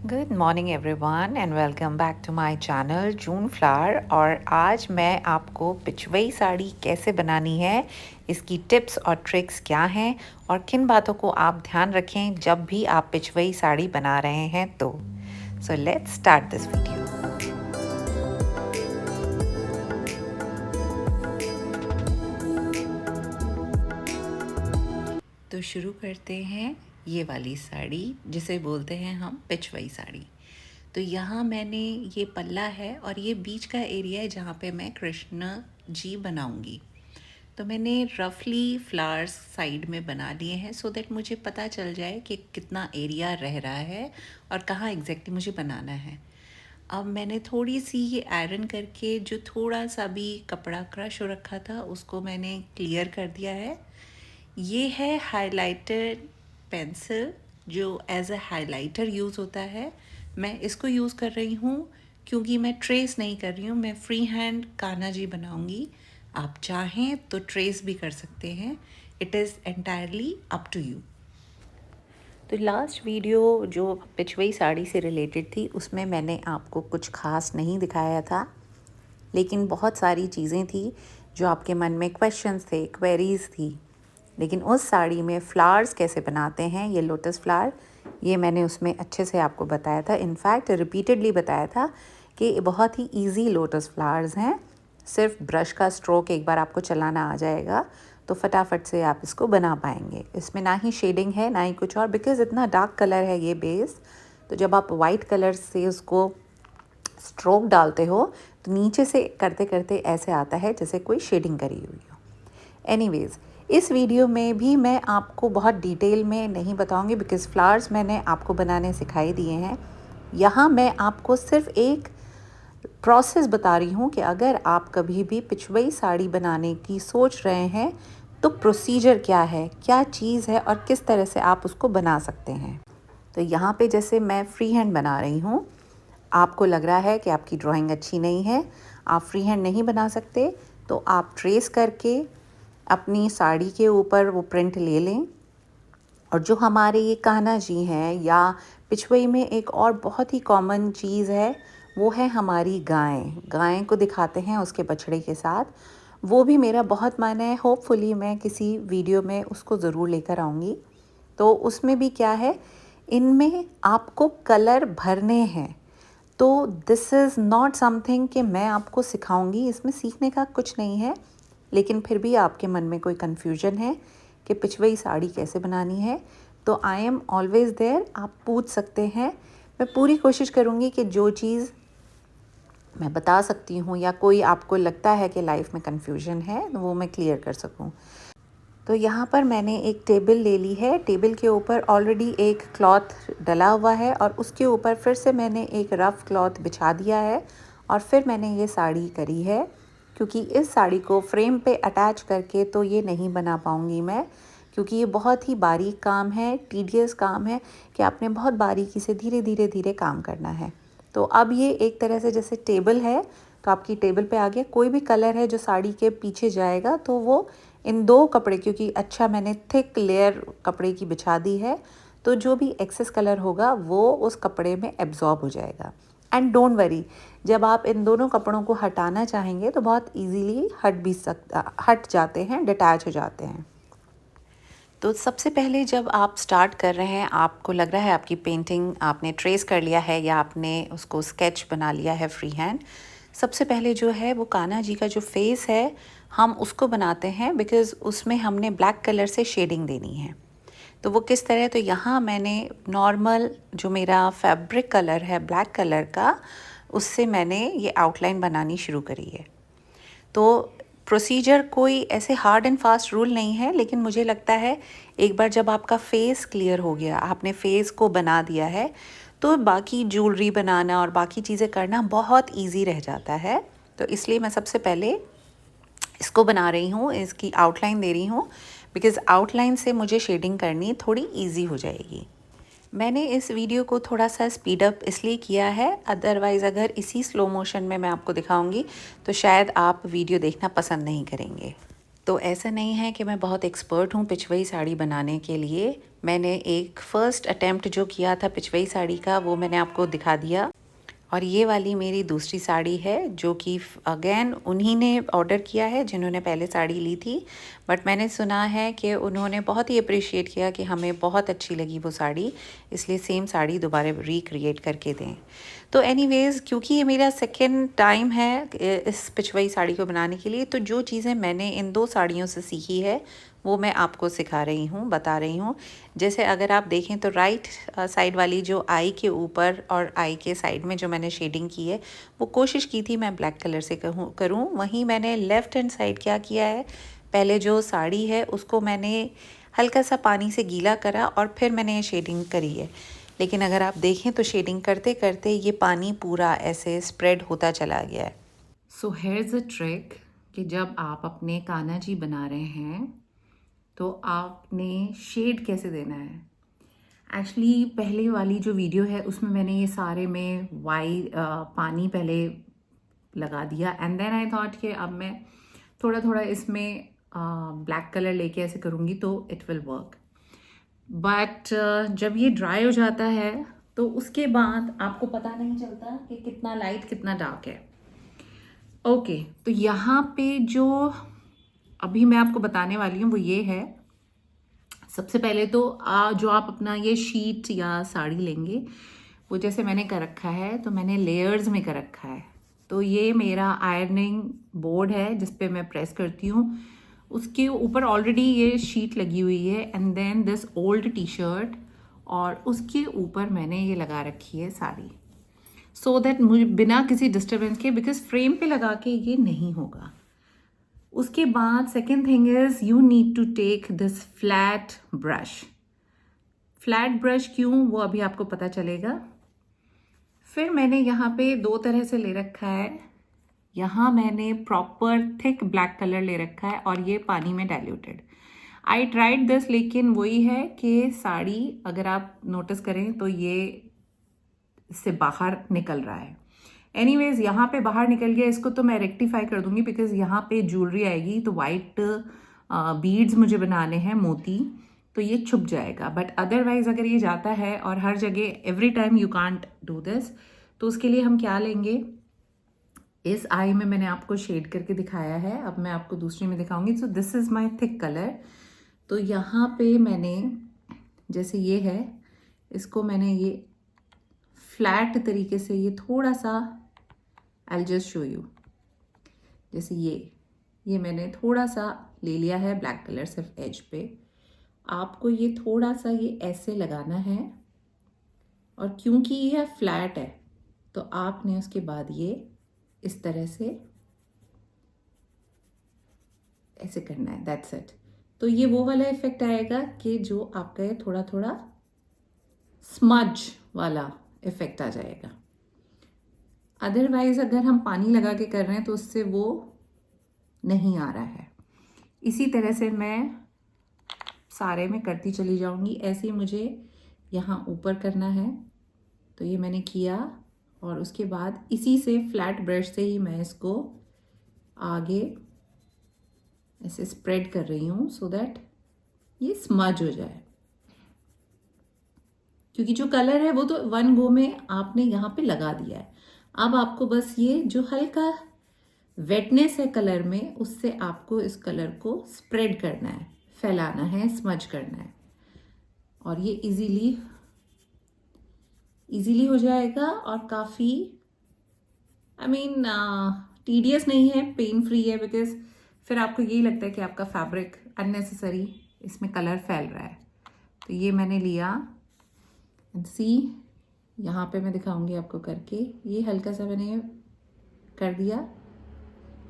Good morning everyone and welcome back to my channel June flower. और आज मैं आपको पिचवई साड़ी कैसे बनानी है, इसकी टिप्स और ट्रिक्स क्या हैं और किन बातों को आप ध्यान रखें जब भी आप पिचवई साड़ी बना रहे हैं। तो so let's start this video. तो शुरू करते हैं ये वाली साड़ी जिसे बोलते हैं हम पिचवई साड़ी। तो यहाँ मैंने ये पल्ला है और ये बीच का एरिया है जहाँ पे मैं कृष्ण जी बनाऊंगी। तो मैंने रफली फ्लावर्स साइड में बना लिए हैं सो दैट मुझे पता चल जाए कि कितना एरिया रह रहा है और कहाँ एग्जैक्टली मुझे बनाना है। अब मैंने थोड़ी सी ये आयरन करके जो थोड़ा सा भी कपड़ा क्रश हो रखा था उसको मैंने क्लियर कर दिया है। ये है हाइलाइटर पेंसिल जो एज अ हाइलाइटर यूज़ होता है। मैं इसको यूज़ कर रही हूँ क्योंकि मैं ट्रेस नहीं कर रही हूँ, मैं फ्री हैंड कान्हा जी बनाऊँगी। आप चाहें तो ट्रेस भी कर सकते हैं, it is entirely up to you. तो लास्ट वीडियो जो पिचवई साड़ी से रिलेटेड थी उसमें मैंने आपको कुछ खास नहीं दिखाया था, लेकिन बहुत सारी चीज़ें थी जो आपके मन में क्वेश्चंस थे, क्वेरीज थी। लेकिन उस साड़ी में फ्लावर्स कैसे बनाते हैं, ये लोटस फ्लावर, ये मैंने उसमें अच्छे से आपको बताया था। इनफैक्ट रिपीटेडली बताया था कि बहुत ही इजी लोटस फ्लावर्स हैं। सिर्फ ब्रश का स्ट्रोक एक बार आपको चलाना आ जाएगा तो फटाफट से आप इसको बना पाएंगे। इसमें ना ही शेडिंग है ना ही कुछ और, बिकॉज़ इतना डार्क कलर है ये बेस। तो जब आप वाइट कलर से उसको स्ट्रोक डालते हो तो नीचे से करते करते ऐसे आता है जैसे कोई शेडिंग करी हुई हो। एनीवेज़, इस वीडियो में भी मैं आपको बहुत डिटेल में नहीं बताऊंगी बिकॉज़ फ्लावर्स मैंने आपको बनाने सिखाई दिए हैं। यहाँ मैं आपको सिर्फ एक प्रोसेस बता रही हूँ कि अगर आप कभी भी पिचवई साड़ी बनाने की सोच रहे हैं तो प्रोसीजर क्या है, क्या चीज़ है और किस तरह से आप उसको बना सकते हैं। तो यहाँ पे जैसे मैं फ्री हैंड बना रही हूँ, आपको लग रहा है कि आपकी ड्राइंग अच्छी नहीं है, आप फ्री हैंड नहीं बना सकते, तो आप ट्रेस करके अपनी साड़ी के ऊपर वो प्रिंट ले लें। और जो हमारे ये कान्हा जी हैं या पिचवई में एक और बहुत ही कॉमन चीज़ है वो है हमारी गाय। गाय को दिखाते हैं उसके बछड़े के साथ। वो भी मेरा बहुत मन है, होपफुली मैं किसी वीडियो में उसको ज़रूर लेकर आऊँगी। तो उसमें भी क्या है, इनमें आपको कलर भरने हैं। तो दिस इज़ नॉट समथिंग कि मैं आपको सिखाऊंगी, इसमें सीखने का कुछ नहीं है। लेकिन फिर भी आपके मन में कोई कन्फ्यूजन है कि पिचवई साड़ी कैसे बनानी है तो आई एम ऑलवेज़ देयर, आप पूछ सकते हैं। मैं पूरी कोशिश करूँगी कि जो चीज़ मैं बता सकती हूँ या कोई आपको लगता है कि लाइफ में कन्फ्यूजन है तो वो मैं क्लियर कर सकूँ। तो यहाँ पर मैंने एक टेबल ले ली है। टेबल के ऊपर ऑलरेडी एक क्लॉथ डला हुआ है और उसके ऊपर फिर से मैंने एक रफ़ क्लॉथ बिछा दिया है और फिर मैंने ये साड़ी करी है। क्योंकि इस साड़ी को फ्रेम पे अटैच करके तो ये नहीं बना पाऊँगी मैं, क्योंकि ये बहुत ही बारीक काम है, टीडियस काम है कि आपने बहुत बारीकी से धीरे धीरे धीरे काम करना है। तो अब ये एक तरह से जैसे टेबल है तो आपकी टेबल पे आ गया। कोई भी कलर है जो साड़ी के पीछे जाएगा तो वो इन दो कपड़े, क्योंकि अच्छा मैंने थिक लेयर कपड़े की बिछा दी है, तो जो भी एक्सेस कलर होगा वो उस कपड़े में एब्जॉर्ब हो जाएगा। एंड डोंट वरी, जब आप इन दोनों कपड़ों को हटाना चाहेंगे तो बहुत इजीली हट जाते हैं, डिटैच हो जाते हैं। तो सबसे पहले जब आप स्टार्ट कर रहे हैं, आपको लग रहा है आपकी पेंटिंग आपने ट्रेस कर लिया है या आपने उसको स्केच बना लिया है फ्री हैंड, सबसे पहले जो है वो कान्हा जी का जो फेस है हम उसको बनाते हैं, बिकॉज़ उसमें हमने ब्लैक कलर से शेडिंग देनी है। तो वो किस तरह, तो यहाँ मैंने नॉर्मल जो मेरा फैब्रिक कलर है ब्लैक कलर का, उससे मैंने ये आउटलाइन बनानी शुरू करी है। तो प्रोसीजर कोई ऐसे हार्ड एंड फास्ट रूल नहीं है, लेकिन मुझे लगता है एक बार जब आपका फेस क्लियर हो गया, आपने फेस को बना दिया है, तो बाकी ज्वेलरी बनाना और बाकी चीज़ें करना बहुत इजी रह जाता है। तो इसलिए मैं सबसे पहले इसको बना रही हूँ, इसकी आउटलाइन दे रही हूँ, बिकॉज़ आउटलाइन से मुझे शेडिंग करनी थोड़ी ईजी हो जाएगी। मैंने इस वीडियो को थोड़ा सा स्पीड अप इसलिए किया है, अदरवाइज़ अगर इसी स्लो मोशन में मैं आपको दिखाऊंगी तो शायद आप वीडियो देखना पसंद नहीं करेंगे। तो ऐसा नहीं है कि मैं बहुत एक्सपर्ट हूँ पिचवई साड़ी बनाने के लिए, मैंने एक फ़र्स्ट अटेम्प्ट जो किया था पिछवाई साड़ी का वो मैंने आपको दिखा दिया। और ये वाली मेरी दूसरी साड़ी है जो कि अगेन उन्हीं ने ऑर्डर किया है जिन्होंने पहले साड़ी ली थी। बट मैंने सुना है कि उन्होंने बहुत ही अप्रिशिएट किया कि हमें बहुत अच्छी लगी वो साड़ी, इसलिए सेम साड़ी दोबारा रिक्रिएट करके दें। तो एनीवेज़ क्योंकि ये मेरा सेकंड टाइम है इस पिछवाई साड़ी को बनाने के लिए, तो जो चीज़ें मैंने इन 2 साड़ियों से सीखी है वो मैं आपको सिखा रही हूँ, बता रही हूँ। जैसे अगर आप देखें तो राइट साइड वाली जो आई के ऊपर और आई के साइड में जो मैंने शेडिंग की है वो कोशिश की थी मैं ब्लैक कलर से करूँ। वहीं मैंने लेफ़्ट हैंड साइड क्या किया है, पहले जो साड़ी है उसको मैंने हल्का सा पानी से गीला करा और फिर मैंने ये शेडिंग करी है। लेकिन अगर आप देखें तो शेडिंग करते करते ये पानी पूरा ऐसे स्प्रेड होता चला गया है। सो हेयर्स अ ट्रिक कि जब आप अपने कान्हा जी बना रहे हैं तो आपने शेड कैसे देना है। एक्चुअली पहले वाली जो वीडियो है उसमें मैंने ये सारे में पानी पहले लगा दिया एंड देन आई थॉट कि अब मैं थोड़ा थोड़ा इसमें ब्लैक कलर लेके ऐसे करूँगी तो इट विल वर्क। बट जब ये ड्राई हो जाता है तो उसके बाद आपको पता नहीं चलता कि कितना लाइट कितना डार्क है। ओके, तो यहाँ पे जो अभी मैं आपको बताने वाली हूँ वो ये है। सबसे पहले तो जो आप अपना ये शीट या साड़ी लेंगे वो जैसे मैंने कर रखा है तो मैंने लेयर्स में कर रखा है। तो ये मेरा आयरनिंग बोर्ड है जिस पे मैं प्रेस करती हूँ, उसके ऊपर ऑलरेडी ये शीट लगी हुई है and then this old T shirt और उसके ऊपर मैंने ये लगा रखी है साड़ी, सो दैट मुझे बिना किसी डिस्टर्बेंस के, बिकॉज फ्रेम पे लगा के ये नहीं होगा। उसके बाद second thing is you need to take this flat brush. Flat brush क्यों, वो अभी आपको पता चलेगा। फिर मैंने यहाँ पे 2 तरह से ले रखा है। यहाँ मैंने प्रॉपर थिक ब्लैक कलर ले रखा है और ये पानी में डाइल्यूटेड। आई ट्राइड दिस, लेकिन वही है कि साड़ी अगर आप नोटिस करें तो ये इससे बाहर निकल रहा है। एनीवेज यहाँ पे बाहर निकल गया, इसको तो मैं रेक्टिफाई कर दूंगी बिकॉज यहाँ पे ज्वेलरी आएगी तो वाइट बीड्स मुझे बनाने हैं मोती, तो ये छुप जाएगा। बट अदरवाइज अगर ये जाता है और हर जगह every time you can't do this, तो उसके लिए हम क्या लेंगे, इस आई में मैंने आपको शेड करके दिखाया है, अब मैं आपको दूसरी में दिखाऊंगी। So this is my thick colour. तो यहाँ पे मैंने जैसे ये है इसको मैंने ये फ्लैट तरीके से ये थोड़ा सा, आई जस्ट शो यू, जैसे ये मैंने थोड़ा सा ले लिया है ब्लैक कलर सिर्फ एज पे। आपको ये थोड़ा सा ये ऐसे लगाना है और क्योंकि ये फ्लैट है तो आपने उसके बाद ये इस तरह से ऐसे करना है, दैट्स इट। तो ये वो वाला इफेक्ट आएगा कि जो आपका ये थोड़ा थोड़ा स्मज वाला इफेक्ट आ जाएगा। अदरवाइज अगर हम पानी लगा के कर रहे हैं तो उससे वो नहीं आ रहा है। इसी तरह से मैं सारे में करती चली जाऊंगी। ऐसे ही मुझे यहाँ ऊपर करना है, तो ये मैंने किया और उसके बाद इसी से फ्लैट ब्रश से ही मैं इसको आगे ऐसे स्प्रेड कर रही हूँ सो दैट ये स्मज हो जाए। क्योंकि जो कलर है वो तो वन गो में आपने यहाँ पे लगा दिया है। अब आपको बस ये जो हल्का वेटनेस है कलर में उससे आपको इस कलर को स्प्रेड करना है, फैलाना है, स्मज करना है और ये इजीली हो जाएगा और काफ़ी टीडियस नहीं है, पेन फ्री है। बिकॉज फिर आपको यही लगता है कि आपका फैब्रिक अननेसेसरी इसमें कलर फैल रहा है। तो ये मैंने लिया एंड सी, यहाँ पे मैं दिखाऊंगी आपको करके, ये हल्का सा मैंने कर दिया।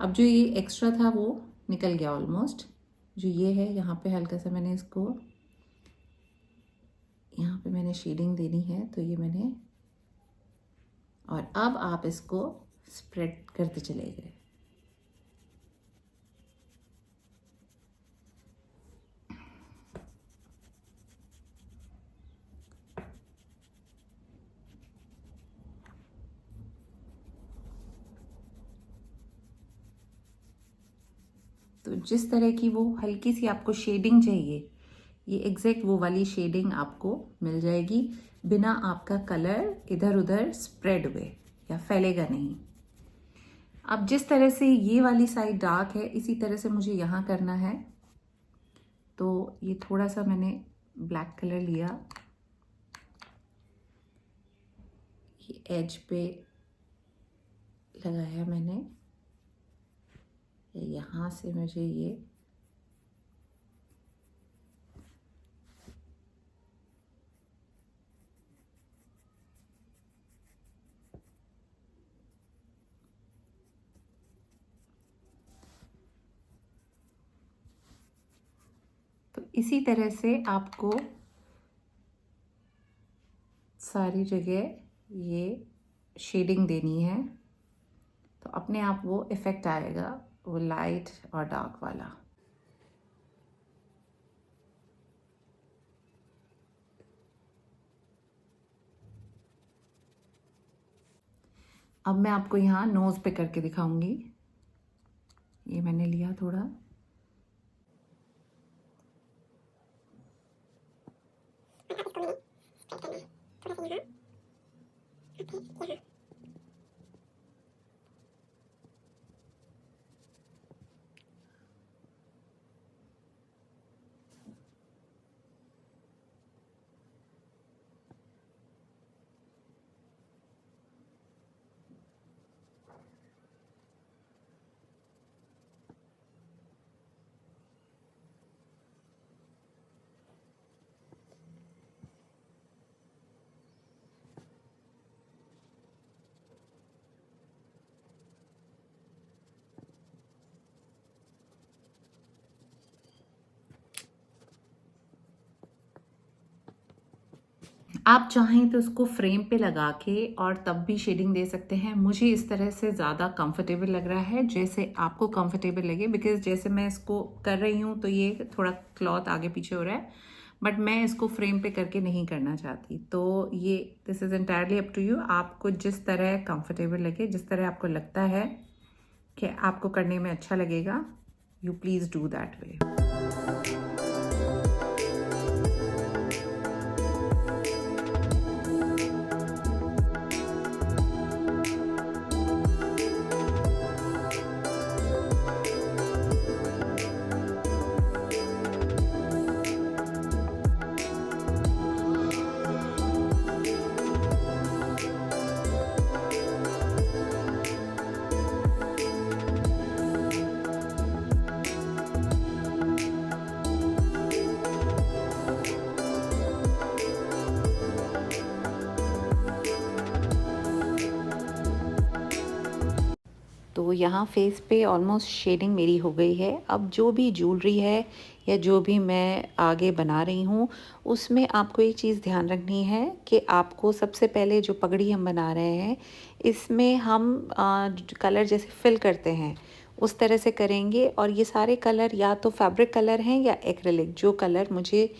अब जो ये एक्स्ट्रा था वो निकल गया ऑलमोस्ट। जो ये है यहाँ पे हल्का सा मैंने इसको, यहाँ पे मैंने शेडिंग देनी है तो ये मैंने, और अब आप इसको स्प्रेड करते चले गए। तो जिस तरह की वो हल्की सी आपको शेडिंग चाहिए ये एग्जैक्ट वो वाली शेडिंग आपको मिल जाएगी, बिना आपका कलर इधर उधर स्प्रेड हुए या फैलेगा नहीं। अब जिस तरह से ये वाली साइड डार्क है, इसी तरह से मुझे यहाँ करना है। तो ये थोड़ा सा मैंने ब्लैक कलर लिया, ये एज पे लगाया मैंने, यहाँ से मुझे ये तो इसी तरह से आपको सारी जगह ये शेडिंग देनी है, तो अपने आप वो इफ़ेक्ट आएगा, वो लाइट और डार्क वाला। अब मैं आपको यहाँ नोज़ पे करके दिखाऊंगी। ये मैंने लिया थोड़ा, आप चाहें तो उसको फ्रेम पे लगा के और तब भी शेडिंग दे सकते हैं। मुझे इस तरह से ज़्यादा कंफर्टेबल लग रहा है, जैसे आपको कंफर्टेबल लगे, बिकॉज जैसे मैं इसको कर रही हूँ तो ये थोड़ा क्लॉथ आगे पीछे हो रहा है, बट मैं इसको फ्रेम पे करके नहीं करना चाहती। तो ये this is entirely up to you, आपको जिस तरह कंफर्टेबल लगे, जिस तरह आपको लगता है कि आपको करने में अच्छा लगेगा, you please do that way. तो यहाँ फेस पे ऑलमोस्ट शेडिंग मेरी हो गई है। अब जो भी ज्वेलरी है या जो भी मैं आगे बना रही हूँ, उसमें आपको एक चीज़ ध्यान रखनी है कि आपको सबसे पहले जो पगड़ी हम बना रहे हैं, इसमें हम कलर जैसे फिल करते हैं उस तरह से करेंगे। और ये सारे कलर या तो फैब्रिक कलर हैं या एक्रेलिक, जो कलर मुझे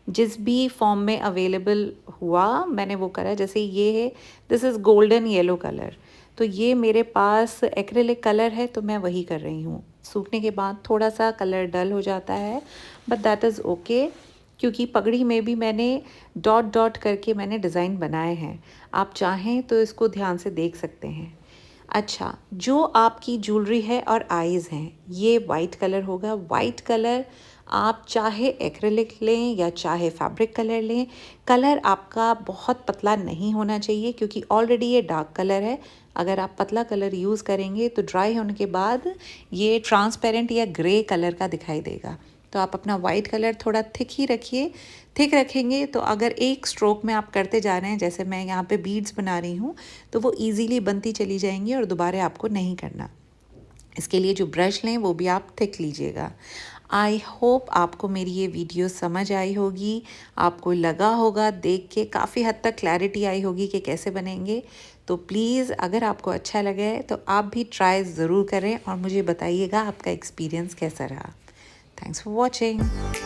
जिस भी फॉर्म में अवेलेबल हुआ मैंने वो करा। जैसे ये है, this is golden yellow colour, तो ये मेरे पास एक्रेलिक कलर है तो मैं वही कर रही हूँ। सूखने के बाद थोड़ा सा कलर डल हो जाता है, बट दैट इज़ ओके, क्योंकि पगड़ी में भी मैंने डॉट डॉट करके मैंने डिज़ाइन बनाए हैं। आप चाहें तो इसको ध्यान से देख सकते हैं। अच्छा, जो आपकी ज्वेलरी है और आईज़ हैं, ये वाइट कलर होगा। वाइट कलर आप चाहे एक्रेलिक लें या चाहे फैब्रिक कलर लें, कलर आपका बहुत पतला नहीं होना चाहिए, क्योंकि ऑलरेडी ये डार्क कलर है। अगर आप पतला कलर यूज़ करेंगे तो ड्राई होने के बाद ये ट्रांसपेरेंट या ग्रे कलर का दिखाई देगा। तो आप अपना वाइट कलर थोड़ा थिक ही रखिए। थिक रखेंगे तो अगर एक स्ट्रोक में आप करते जा रहे हैं, जैसे मैं यहाँ पे बीड्स बना रही हूँ, तो वो इजीली बनती चली जाएंगी और दोबारा आपको नहीं करना। इसके लिए जो ब्रश लें वो भी आप थिक लीजिएगा। आई होप आपको मेरी ये वीडियो समझ आई होगी, आपको लगा होगा देख के काफ़ी हद तक क्लैरिटी आई होगी कि कैसे बनेंगे। तो प्लीज़ अगर आपको अच्छा लगे तो आप भी ट्राई ज़रूर करें और मुझे बताइएगा आपका एक्सपीरियंस कैसा रहा। Thanks for watching.